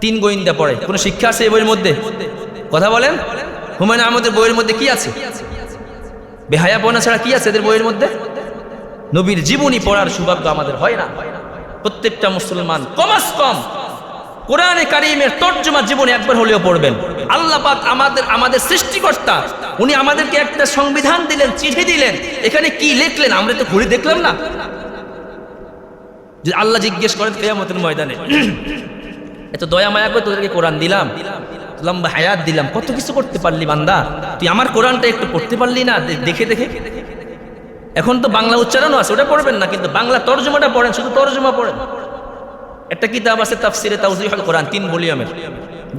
তিন গোয়েন্দা পড়ে, কোনো শিক্ষা আছে এই বইয়ের মধ্যে? কথা বলেন। হুমায়ুন আহমদের বইয়ের মধ্যে কি আছে? বেহায়াপনা ছাড়া কি আছে এদের বইয়ের মধ্যে? নবীর জীবনী পড়ার সৌভাগ্য আমাদের হয় না। প্রত্যেকটা মুসলমান কমাস কম কোরআনে কারীমের তর্জমা জীবনে একবার হলেও পড়বেন। আল্লাহ পাক আমাদের সৃষ্টিকর্তা, উনি আমাদেরকে একটা সংবিধান দিলেন, চিঠি দিলেন, এখানে কি লিখলেন আমরা তো ঘুরে দেখলাম না। যে আল্লাহ জিজ্ঞেস করেন কিয়ামতের ময়দানে, এত দয়া মায়া করে তোদেরকে কোরআন দিলাম, লম্বা হায়াত দিলাম, কত কিছু করতে পারলি বান্দা, তুই আমার কোরআনটা একটু পড়তে পারলি না দেখে দেখে? এখন তো বাংলা উচ্চারণও আছে, ওটা পড়বেন না, কিন্তু বাংলা তর্জমাটা পড়েন, শুধু তর্জমা পড়েন। একটা কিতাব আছে তাফসিরে তাওজিহুল কোরআন, 3 ভলিউমের,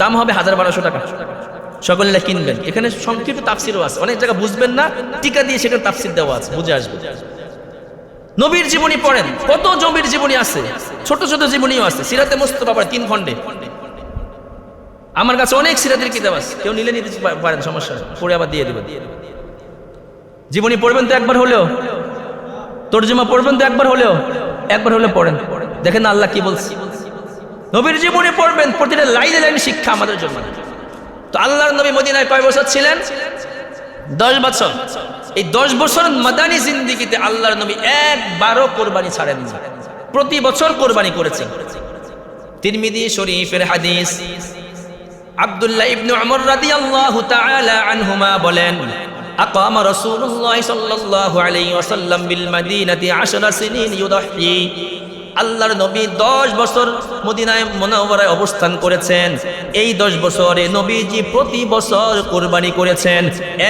দাম হবে 1200 টাকা, সকলে কিনবেন। এখানে সংক্ষিপ্ত তাফসিরও আছে, অনেক জায়গা বুঝবেন না, টিকা দিয়ে সেখানে তাফসির দেওয়া আছে, বুঝে আসবে। নবীর জীবনী পড়েন, কত নবীর জীবনী আছে, ছোট ছোট জীবনীও আছে। সিরাতে মুস্তাফা 3 খণ্ডে, আমার কাছে অনেক সিরাতের কিতাব আছে, কেউ নিলে নিতে পারেন, সমস্যা নেই, পড়ে আবার দিয়ে দেবেন। জীবনী পড়বেন তো একবার হলেও, তর্জমা পড়বেন তো একবার হলেও পড়েন, দেখেন আল্লাহ কি বলছে। নবীর জীবনী পড়বেন, প্রতিটা লাইনে লাইনে শিক্ষা আমাদের জন্য। তো আল্লাহর নবী মদিনায় কয় বছর ছিলেন? 10 বছর। এই 10 বছর মাদানী জিন্দেগিতে আল্লাহর নবী একবারও কোরবানি ছাড়েন না, প্রতি বছর কোরবানি করেছেন। তিরমিজি শরীফের হাদিস, আব্দুল্লাহ ইবনে উমর রাদিয়াল্লাহু তাআলা আনহুমা বলেন, আকামা রাসূলুল্লাহ সাল্লাল্লাহু আলাইহি ওয়াসাল্লাম বিল মাদিনাতি 10 সিনিন ইউদাহি। আল্লাহর নবী 10 বছর মদিনায় মুনাওয়ারায় অবস্থান করেছেন। এই 10 বছরে নবীজি প্রতি বছর কোরবানি করেছেন,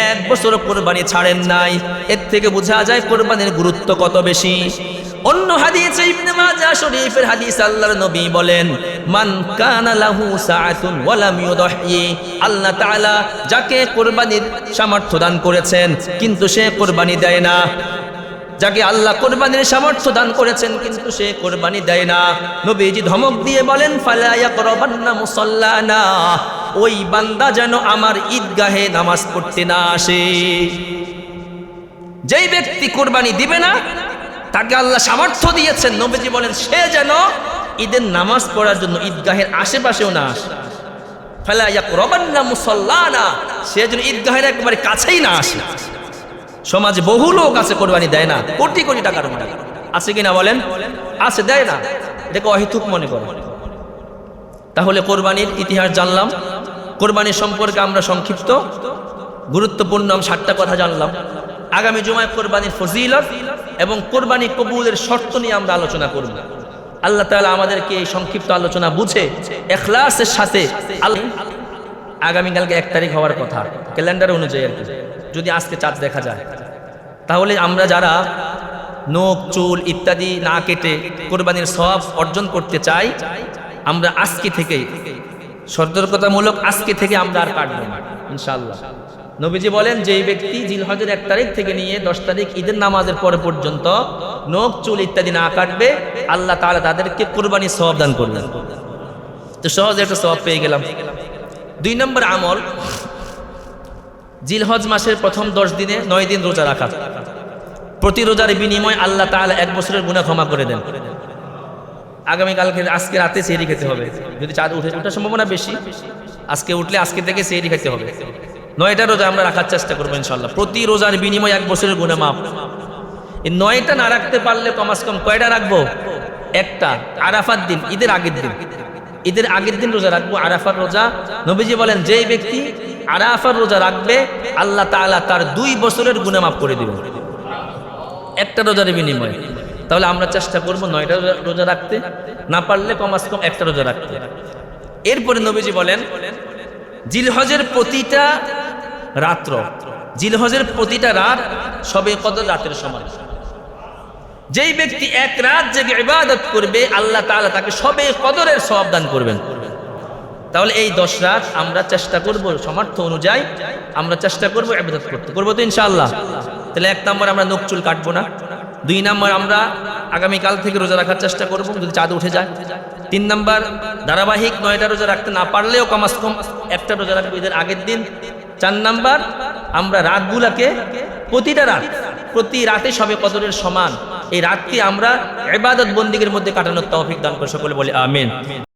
এক বছর কোরবানি ছাড়েন নাই। এর থেকে বোঝা যায় কোরবানির গুরুত্ব কত বেশি। অন্য হাদিসে ইবনে মাজাহ শরীফের হাদিস, আল্লাহর নবী বলেন, মান কানা লাহু সাআতুন ওয়া লাম ইউদাহি। আল্লাহ তাআলা যাকে কোরবানির সামর্থ্য দান করেছেন কিন্তু সে কোরবানি দেয় না, যাকে আল্লাহ কোরবানির সামর্থ্য দান করেছেন কিন্তু সে কোরবানি দেয় না, নবীজি ধমক দিয়ে বলেন, ফালা ইয়াকরাবান্না মুসাল্লানা, ওই বান্দা যেন আমার ঈদগাহে নামাজ পড়তে না আসে। যেই ব্যক্তি কোরবানি দিবে না, তাকে আল্লাহ সামর্থ্য দিয়েছেন, নবীজি বলেন সে যেন ঈদের নামাজ পড়ার জন্য ঈদগাহের আশেপাশেও না আসে। ফালা ইয়াকরাবান্না মুসাল্লানা, সে যেন ঈদগাহের একেবারে কাছেই না আসে। সমাজে বহু লোক আছে কোরবানি দেয় না, কোটি কোটি টাকার মালিক আছে কিনা বলেন? আছে, দেয় না, এটাকে অহেতুক মনে করে। তাহলে কোরবানির ইতিহাস জানলাম, কোরবানির সম্পর্কে আমরা সংক্ষিপ্ত গুরুত্বপূর্ণ 7টা কথা জানলাম। আগামী জুমায় কোরবানির ফজিলত এবং কোরবানি কবুলের শর্ত নিয়ে আমরা আলোচনা করব। আল্লাহ তাআলা আমাদেরকে এই সংক্ষিপ্ত আলোচনা বুঝে ইখলাসের সাথে, আগামীকালকে 1 তারিখ হওয়ার কথা ক্যালেন্ডার অনুযায়ী আর কি, যদি আজকে চাঁদ দেখা যায়, তাহলে আমরা যারা নখ চুল ইত্যাদি না কেটে কোরবানির সওয়াব অর্জন করতে চাই, আমরা আজকে থেকে সতর্কতামূলক, আজকে থেকে আমরা আর কাটবো না ইনশাআল্লাহ। নবীজি বলেন, যেই ব্যক্তি জিলহজের 1 তারিখ থেকে নিয়ে 10 তারিখ ঈদের নামাজের পরে পর্যন্ত নখ চুল ইত্যাদি না কাটবে, আল্লাহ তাআলা তাদেরকে কোরবানির সওয়াব দান করবেন। তো সহজে একটা সওয়াব পেয়ে গেলাম। 2 নম্বর আমল, জিলহজ মাসের প্রথম 10 দিনে 9 দিন রোজা রাখা। প্রতি রোজার বিনিময়ে আল্লাহ তাআলা 1 বছরের গুনাহ ক্ষমা করে দেন। আগামীকালকে, আজকে রাতে সেহরি খেতে হবে, যদি চাঁদ ওঠার সম্ভাবনা বেশি, আজকে উঠলে আজকে থেকে সেহরি খেতে হবে। 9টা রোজা আমরা রাখার চেষ্টা করবো ইনশাআল্লাহ, প্রতি রোজার বিনিময়ে 1 বছরের গুনাহ মাফ। এই 9টা না রাখতে পারলে কমাস কম কয়টা রাখবো? 1টা, আরাফার দিন, ঈদের আগের দিন। ঈদের আগের দিন রোজা রাখবো, আরাফার রোজা। নবীজি বলেন, যেই ব্যক্তি আরাফার রোজা রাখবে, আল্লাহ তাআলা তার 2 বছরের গুনাহ মাফ করে দিবেন 1টা রোজার বিনিময়ে। তাহলে আমরা চেষ্টা করবো 9টা রোজা রাখতে, না পারলে কমাস কম 1টা রোজা রাখতে। এরপরে নবীজি বলেন, জিলহজের প্রতিটা রাত্র, জিলহজের প্রতিটা রাত শবে কদর রাতের সমান। যেই ব্যক্তি 1 রাত জেগে ইবাদত করবে, আল্লাহ তাআলা তাকে শবে কদরের সওয়াব দান করবেন। তাহলে এই 10 রাত আমরা চেষ্টা করব, সামর্থ্য অনুযায়ী আমরা চেষ্টা করব ইবাদত করতে, করবো তো ইনশাআল্লাহ। তাহলে 1 নম্বর আমরা নখ চুল কাটবো না। 2 নম্বর আমরা আগামীকাল থেকে রোজা রাখার চেষ্টা করব যদি চাঁদ উঠে যায়। 3 নাম্বার, ধারাবাহিক 9টা রোজা রাখতে না পারলেও কমাস কম একটা রোজা রাখবো ঈদের আগের দিন। 4 নাম্বার, আমরা রাতগুলাকে প্রতি রাতে সবে কদরের সমান এই রাতকে আমরা ইবাদত বন্দিগির মধ্যে কাটানোর তৌফিক দান করে সকলে বলে আমিন।